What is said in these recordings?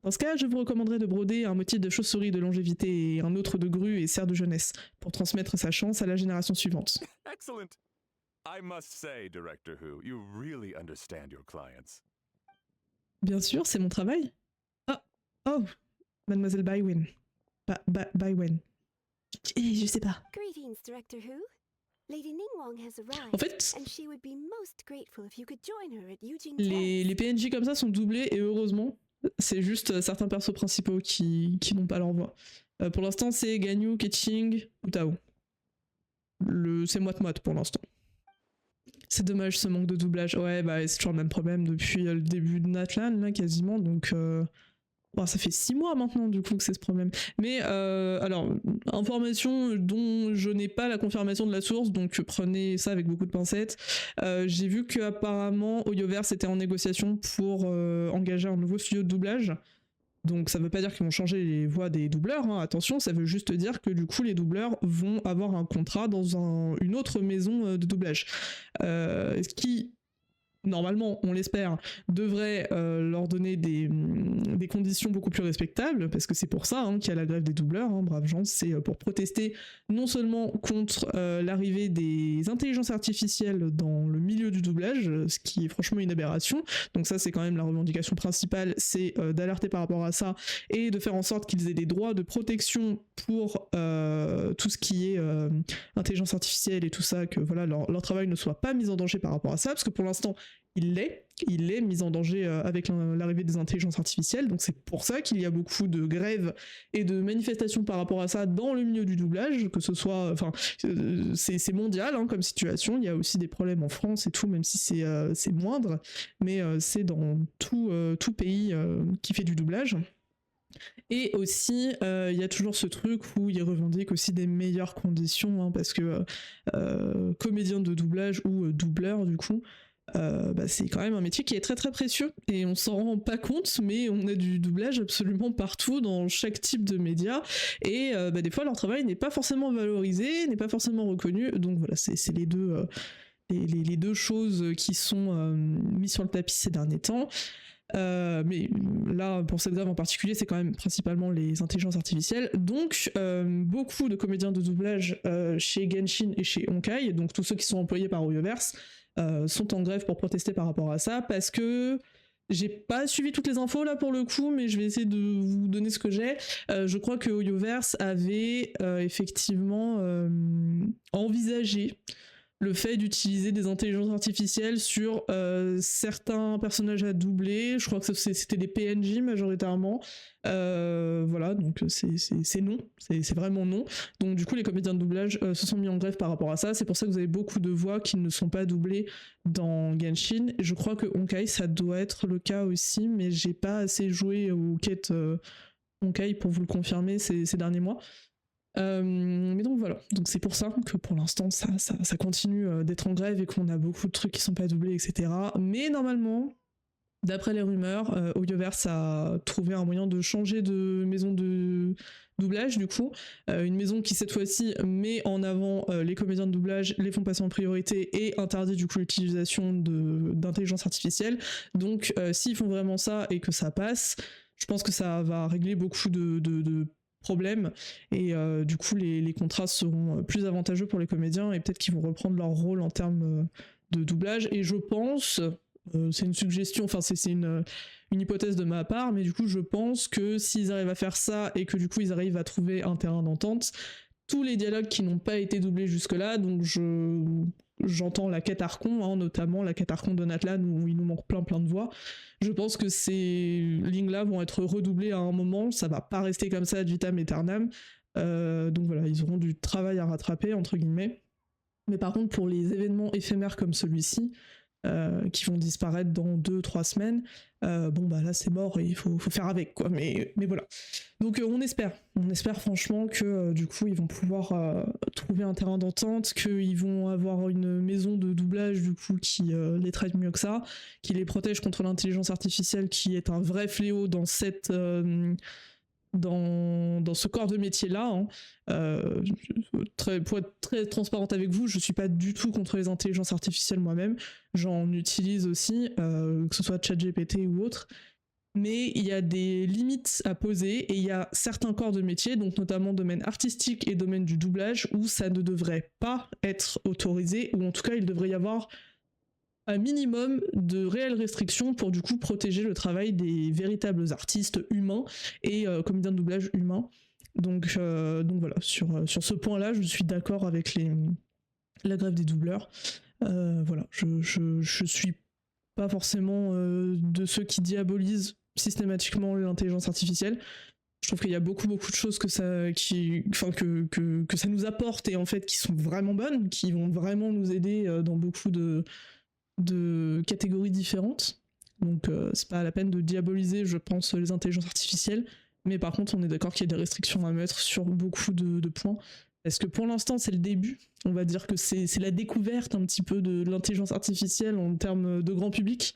Dans ce cas, je vous recommanderais de broder un motif de chauve-souris de longévité et un autre de grue et cerf de jeunesse, pour transmettre sa chance à la génération suivante. Excellent. I must say, Director Who, you really understand your clients. Bien sûr, c'est mon travail. Oh, Mademoiselle Bywin. Bywin. Je sais pas. Greetings, Director Who. Lady Ningguang has arrived, En fait, and she would be most grateful if you could join her at Eugene les PNJ comme ça sont doublés et heureusement, c'est juste certains persos principaux qui n'ont pas leur voix. Pour l'instant, c'est Ganyu, Keqing ou Tao. C'est moite-moite pour l'instant. C'est dommage ce manque de doublage. Ouais, bah c'est toujours le même problème depuis le début de Natlan, là, quasiment, donc... Bon, ça fait 6 mois maintenant du coup que c'est ce problème. Mais alors, information dont je n'ai pas la confirmation de la source, donc prenez ça avec beaucoup de pincettes. J'ai vu qu'apparemment Hoyoverse était en négociation pour engager un nouveau studio de doublage. Donc ça veut pas dire qu'ils vont changer les voix des doubleurs, hein, attention, ça veut juste dire que du coup les doubleurs vont avoir un contrat dans une autre maison de doublage. Ce qui... normalement, on l'espère, devrait leur donner des conditions beaucoup plus respectables, parce que c'est pour ça qu'il y a la grève des doubleurs, braves gens, c'est pour protester non seulement contre l'arrivée des intelligences artificielles dans le milieu du doublage, ce qui est franchement une aberration, donc ça c'est quand même la revendication principale, c'est d'alerter par rapport à ça, et de faire en sorte qu'ils aient des droits de protection pour tout ce qui est intelligence artificielle et tout ça, que voilà, leur travail ne soit pas mis en danger par rapport à ça, parce que pour l'instant, il l'est mis en danger avec l'arrivée des intelligences artificielles, donc c'est pour ça qu'il y a beaucoup de grèves et de manifestations par rapport à ça dans le milieu du doublage, que ce soit, enfin, c'est mondial comme situation, il y a aussi des problèmes en France et tout, même si c'est moindre, mais c'est dans tout pays qui fait du doublage. Et aussi, il y a toujours ce truc où ils revendiquent aussi des meilleures conditions, parce que comédien de doublage ou doubleur du coup, c'est quand même un métier qui est très très précieux et on s'en rend pas compte, mais on a du doublage absolument partout dans chaque type de média et des fois leur travail n'est pas forcément valorisé, n'est pas forcément reconnu, donc voilà, c'est les deux choses qui sont mises sur le tapis ces derniers temps. Mais là, pour cette grève en particulier, c'est quand même principalement les intelligences artificielles. Donc, beaucoup de comédiens de doublage chez Genshin et chez Honkai, donc tous ceux qui sont employés par Hoyoverse, sont en grève pour protester par rapport à ça, parce que j'ai pas suivi toutes les infos là pour le coup, mais je vais essayer de vous donner ce que j'ai. Je crois que Hoyoverse avait effectivement envisagé le fait d'utiliser des intelligences artificielles sur certains personnages à doubler, je crois que c'était des PNJ majoritairement, voilà, donc c'est non, c'est vraiment non. Donc du coup les comédiens de doublage se sont mis en grève par rapport à ça, c'est pour ça que vous avez beaucoup de voix qui ne sont pas doublées dans Genshin. Je crois que Honkai ça doit être le cas aussi, mais j'ai pas assez joué aux quêtes Honkai pour vous le confirmer ces derniers mois. Mais donc voilà, donc c'est pour ça que pour l'instant ça continue d'être en grève et qu'on a beaucoup de trucs qui sont pas doublés, etc. Mais normalement, d'après les rumeurs, Hoyoverse a trouvé un moyen de changer de maison de doublage du coup, une maison qui cette fois-ci met en avant les comédiens de doublage, les font passer en priorité et interdit du coup l'utilisation d'intelligence artificielle. Donc s'ils font vraiment ça et que ça passe, je pense que ça va régler beaucoup de problème et du coup les contrats seront plus avantageux pour les comédiens et peut-être qu'ils vont reprendre leur rôle en termes de doublage. Et je pense, c'est une suggestion, enfin c'est une hypothèse de ma part, mais du coup je pense que s'ils arrivent à faire ça et que du coup ils arrivent à trouver un terrain d'entente, tous les dialogues qui n'ont pas été doublés jusque-là, donc j'entends la quête Archon, notamment la quête Archon de Natlan où il nous manque plein de voix. Je pense que ces lignes-là vont être redoublées à un moment, ça va pas rester comme ça ad vitam aeternam. Donc voilà, ils auront du travail à rattraper, entre guillemets. Mais par contre, pour les événements éphémères comme celui-ci, qui vont disparaître dans 2-3 semaines, là c'est mort et il faut faire avec quoi, mais voilà. Donc on espère franchement que du coup ils vont pouvoir trouver un terrain d'entente, qu'ils vont avoir une maison de doublage du coup qui les traite mieux que ça, qui les protège contre l'intelligence artificielle qui est un vrai fléau dans cette dans ce corps de métier-là. Pour être très transparente avec vous, je suis pas du tout contre les intelligences artificielles moi-même. J'en utilise aussi, que ce soit ChatGPT ou autre. mais il y a des limites à poser et il y a certains corps de métier, donc notamment domaine artistique et domaine du doublage, où ça ne devrait pas être autorisé, ou en tout cas il devrait y avoir un minimum de réelles restrictions pour du coup protéger le travail des véritables artistes humains et comédiens de doublage humains. Donc voilà, sur ce point-là, je suis d'accord avec la grève des doubleurs. Voilà, je suis pas forcément de ceux qui diabolisent systématiquement l'intelligence artificielle. Je trouve qu'il y a beaucoup de choses que ça nous apporte et en fait qui sont vraiment bonnes, qui vont vraiment nous aider dans beaucoup de catégories différentes. Donc c'est pas la peine de diaboliser, je pense, les intelligences artificielles. Mais par contre, on est d'accord qu'il y a des restrictions à mettre sur beaucoup de points. Parce que pour l'instant, c'est le début. On va dire que c'est la découverte un petit peu de l'intelligence artificielle en termes de grand public.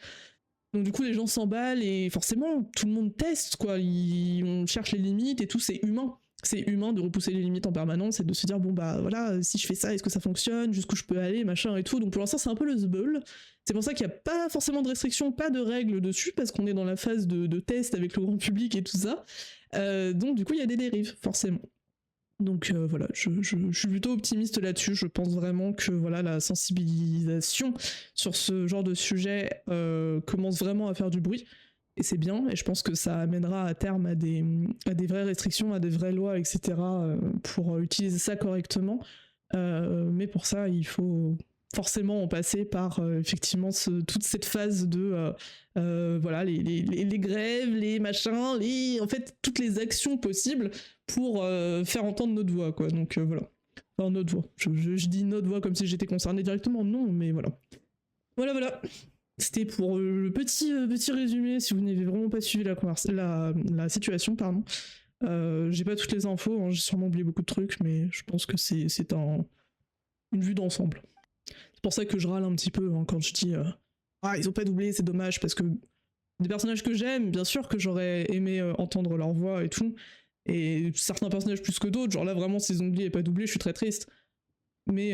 Donc du coup, les gens s'emballent et forcément, tout le monde teste, quoi. On cherche les limites et tout, c'est humain. C'est humain de repousser les limites en permanence et de se dire, bon bah voilà, si je fais ça, est-ce que ça fonctionne, jusqu'où je peux aller, machin et tout. Donc pour l'instant, c'est un peu le zbeul. C'est pour ça qu'il n'y a pas forcément de restrictions, pas de règles dessus, parce qu'on est dans la phase de test avec le grand public et tout ça. Donc du coup, il y a des dérives, forcément. Donc voilà, je suis plutôt optimiste là-dessus. Je pense vraiment que voilà, la sensibilisation sur ce genre de sujet commence vraiment à faire du bruit. Et c'est bien, et je pense que ça amènera à terme à des vraies restrictions, à des vraies lois, etc. Pour utiliser ça correctement. Mais pour ça, il faut forcément en passer par effectivement toute cette phase de voilà, les grèves, les machins, en fait toutes les actions possibles pour faire entendre notre voix, quoi. Donc voilà. Enfin, notre voix. Je dis notre voix comme si j'étais concernée directement, non, mais voilà. Voilà. C'était pour le petit résumé, si vous n'avez vraiment pas suivi la situation, pardon. J'ai pas toutes les infos, hein, j'ai sûrement oublié beaucoup de trucs, mais je pense que c'est une vue d'ensemble. C'est pour ça que je râle un petit peu hein, quand je dis ah, ils ont pas doublé, c'est dommage, parce que des personnages que j'aime, bien sûr que j'aurais aimé entendre leur voix et tout, et certains personnages plus que d'autres, genre là vraiment si Zhongli est pas doublé, je suis très triste. Mais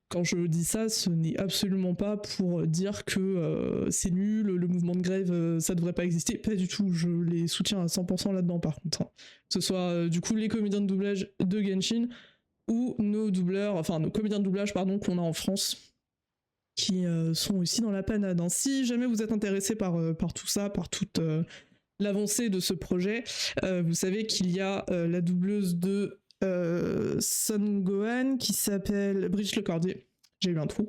quand je dis ça, ce n'est absolument pas pour dire que c'est nul, le mouvement de grève, ça devrait pas exister. Pas du tout, je les soutiens à 100% là-dedans par contre. Hein. Que ce soit du coup les comédiens de doublage de Genshin ou nos comédiens de doublage pardon, qu'on a en France, qui sont aussi dans la panade. Hein. Si jamais vous êtes intéressé par tout ça, par toute l'avancée de ce projet, vous savez qu'il y a la doubleuse de Son Gohan qui s'appelle Brigitte Lecordier. J'ai eu un trou.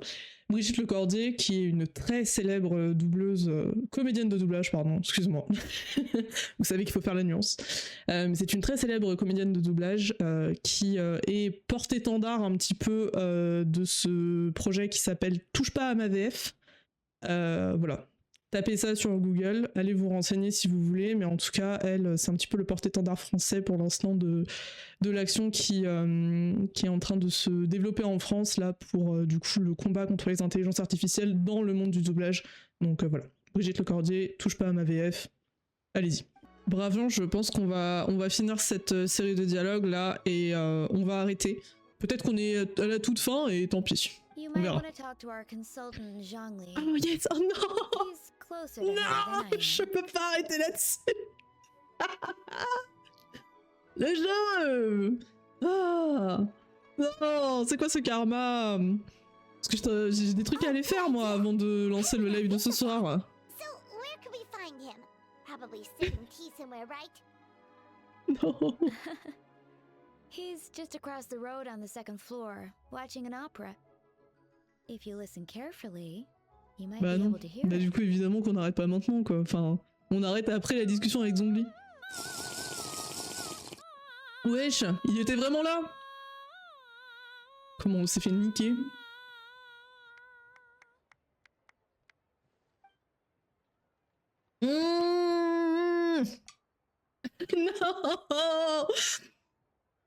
Brigitte Lecordier, qui est une très célèbre doubleuse, comédienne de doublage, pardon, excuse-moi. Vous savez qu'il faut faire la nuance. C'est une très célèbre comédienne de doublage qui est porte-étendard un petit peu de ce projet qui s'appelle Touche pas à ma VF. Voilà. Tapez ça sur Google, allez vous renseigner si vous voulez, mais en tout cas, elle, c'est un petit peu le porte-étendard français pour l'instant de l'action qui est en train de se développer en France, là, pour du coup le combat contre les intelligences artificielles dans le monde du doublage. Donc voilà, Brigitte Lecordier, touche pas à ma VF, allez-y. Bravement, je pense qu'on va finir cette série de dialogues là, et on va arrêter. Peut-être qu'on est à la toute fin, et tant pis. On verra. Oh yes, oh non! Non, je peux pas arrêter là-dessus. Les gens ah non, c'est quoi ce karma? Parce que j'ai des trucs à aller faire moi avant de lancer le live de ce soir. Non. He's just across the road on the second floor, watching an opera. If you listen carefully, you might be able to hear. Bah du coup évidemment qu'on n'arrête pas maintenant quoi. Enfin, on arrête après la discussion avec Zhongli. Wesh, il était vraiment là? Comment on s'est fait niquer? Non!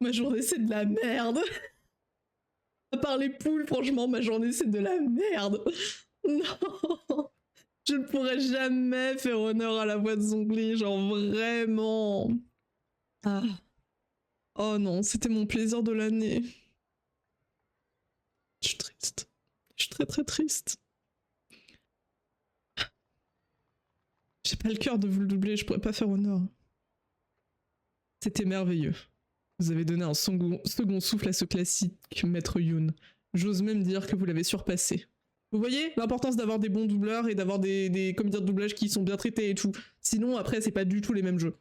Ma journée c'est de la merde. À part les poules, franchement, ma journée c'est de la merde. Non, je ne pourrais jamais faire honneur à la voix de Zhongli, genre vraiment. Ah. Oh non, c'était mon plaisir de l'année. Je suis triste. Je suis très très triste. J'ai pas le cœur de vous le doubler, je pourrais pas faire honneur. C'était merveilleux. Vous avez donné un second souffle à ce classique, Maître Yoon. J'ose même dire que vous l'avez surpassé. Vous voyez l'importance d'avoir des bons doubleurs et d'avoir des comédiens de doublage qui sont bien traités et tout. Sinon, après, c'est pas du tout les mêmes jeux.